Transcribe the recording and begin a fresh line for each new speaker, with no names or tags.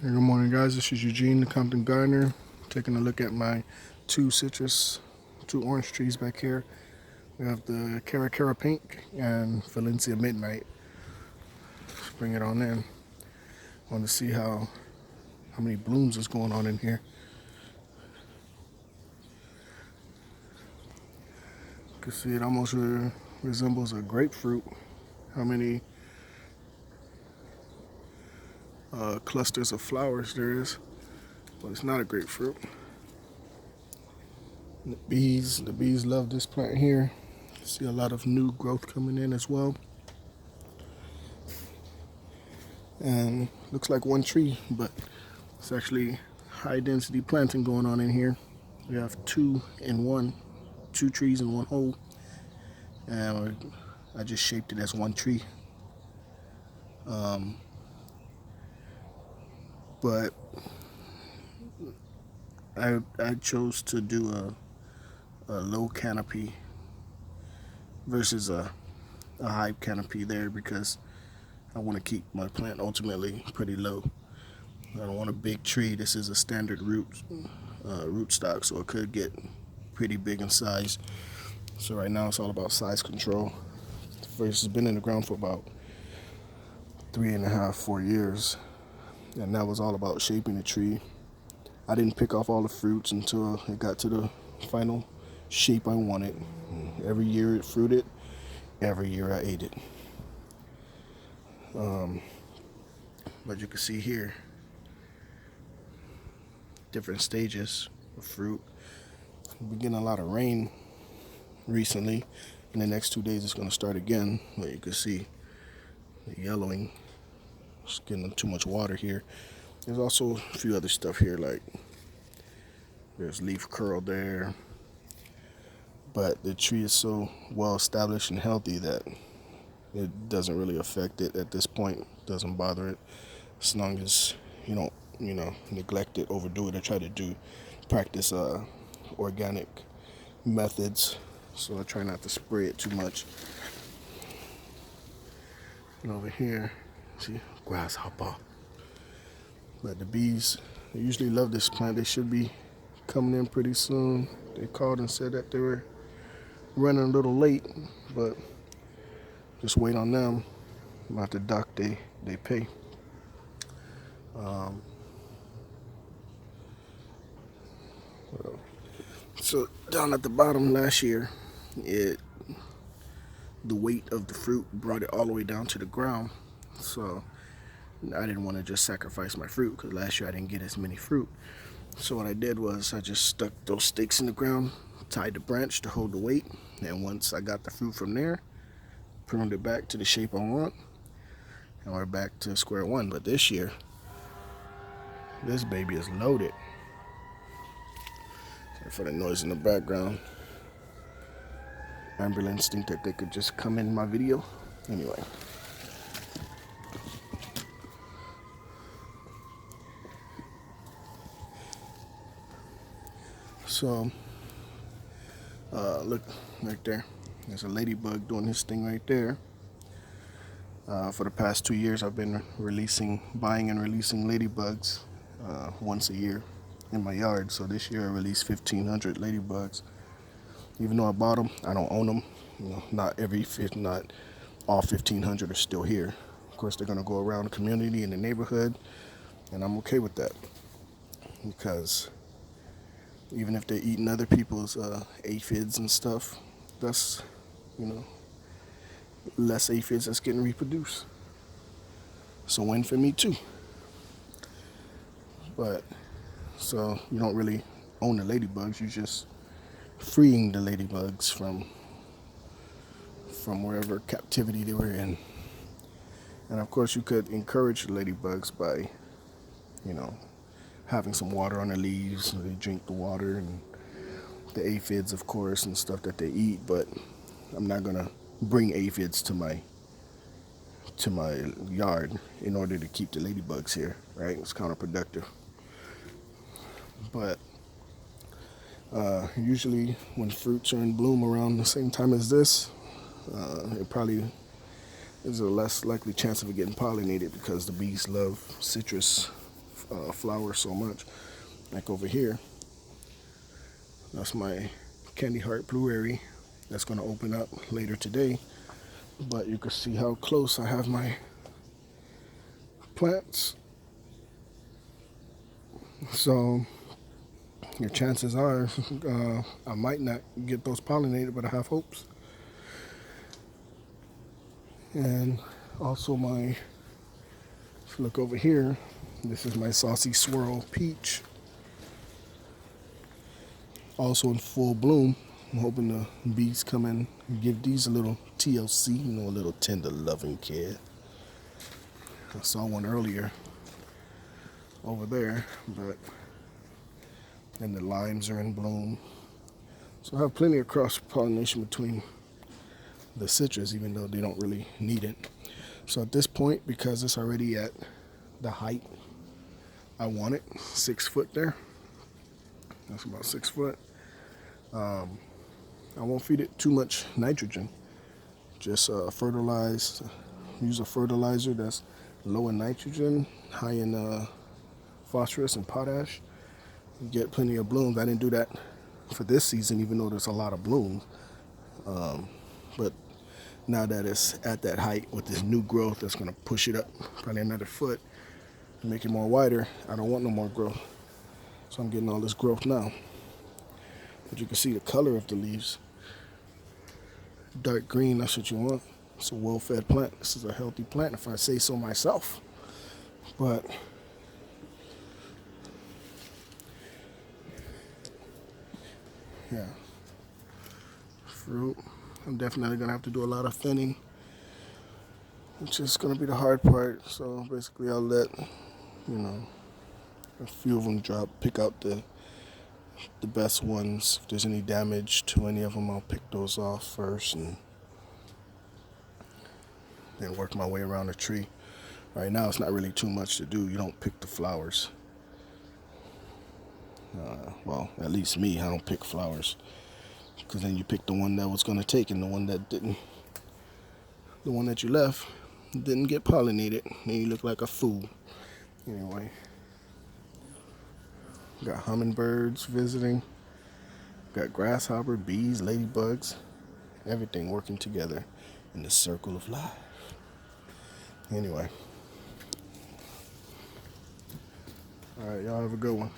Hey, good morning, guys. This is Eugene, the Compton Gardener, taking a look at my two orange trees back here. We have the Cara Cara Pink and Valencia Midnight. Let's bring it on in. Want to see how many blooms is going on in here. You can see it almost resembles a grapefruit. How many clusters of flowers there is, but it's not a grapefruit. The bees love this plant here. See a lot of new growth coming in as well. And looks like one tree, but it's actually high density planting going on in here. We have two trees in one hole, and I just shaped it as one tree. But I chose to do a low canopy versus a high canopy there because I want to keep my plant ultimately pretty low. I don't want a big tree. This is a standard root stock, so it could get pretty big in size. So right now it's all about size control. First, it's been in the ground for about 3.5, 4 years, and that was all about shaping the tree. I didn't pick off all the fruits until it got to the final shape I wanted. Every year it fruited, every year I ate it. But you can see here different stages of fruit. We're getting a lot of rain recently. In the next 2 days it's going to start again. But you can see the yellowing. It's getting too much water here. There's also a few other stuff here, like there's leaf curl there. But the tree is so well established and healthy that it doesn't really affect it at this point. Doesn't bother it as long as you don't, neglect it, overdo it, or try to practice organic methods. So I try not to spray it too much. And over here, see, grasshopper. But the bees, they usually love this plant. They should be coming in pretty soon. They called and said that they were running a little late, but just wait on them. About the dock they pay. So down at the bottom last year, the weight of the fruit brought it all the way down to the ground. So I didn't want to just sacrifice my fruit because last year I didn't get as many fruit. So what I did was I just stuck those stakes in the ground, tied the branch to hold the weight, and once I got the fruit from there, pruned it back to the shape I want, and we're back to square one. But this year, this baby is loaded. Sorry for the noise in the background. Ambulance think that they could just come in my video. Anyway. So, look right there. There's a ladybug doing his thing right there. For the past 2 years, I've been buying and releasing ladybugs once a year in my yard. So this year I released 1,500 ladybugs. Even though I bought them, I don't own them. Not all 1,500 are still here. Of course, they're gonna go around the community and the neighborhood, and I'm okay with that because even if they're eating other people's aphids and stuff, that's less aphids that's getting reproduced. So win for me too. But so you don't really own the ladybugs, you just freeing the ladybugs from wherever captivity they were in. And of course you could encourage the ladybugs by having some water on the leaves so they drink the water, and the aphids of course and stuff that they eat. But I'm not gonna bring aphids to my yard in order to keep the ladybugs here, right? It's counterproductive. But usually when fruits are in bloom around the same time as this, it probably is a less likely chance of it getting pollinated because the bees love citrus flowers so much. Like over here, that's my candy heart blueberry that's going to open up later today. But you can see how close I have my plants. So your chances are I might not get those pollinated, but I have hopes. And also if you look over here, this is my saucy swirl peach. Also in full bloom. I'm hoping the bees come in and give these a little TLC, a little tender loving care. I saw one earlier over there, but then the limes are in bloom. So I have plenty of cross-pollination between the citrus, even though they don't really need it. So at this point, because it's already at the height I want it, 6 foot there, that's about 6 foot, I won't feed it too much nitrogen. Just fertilize, use a fertilizer that's low in nitrogen, high in phosphorus and potash. You get plenty of blooms. I didn't do that for this season, even though there's a lot of blooms. But now that it's at that height with this new growth that's going to push it up probably another foot to make it more wider, I don't want no more growth. So I'm getting all this growth now. But you can see the color of the leaves. Dark green, that's what you want. It's a well-fed plant. This is a healthy plant, if I say so myself. But yeah, fruit. I'm definitely gonna have to do a lot of thinning, which is gonna be the hard part. So basically, I'll let a few of them drop. Pick out the best ones. If there's any damage to any of them, I'll pick those off first, and then work my way around the tree. Right now, it's not really too much to do. You don't pick the flowers. Well, at least me, I don't pick flowers. Because then you pick the one that was going to take, and the one that didn't, the one that you left didn't get pollinated, and you look like a fool. Anyway, got hummingbirds visiting, got grasshopper, bees, ladybugs, everything working together in the circle of life. Anyway, all right, y'all have a good one.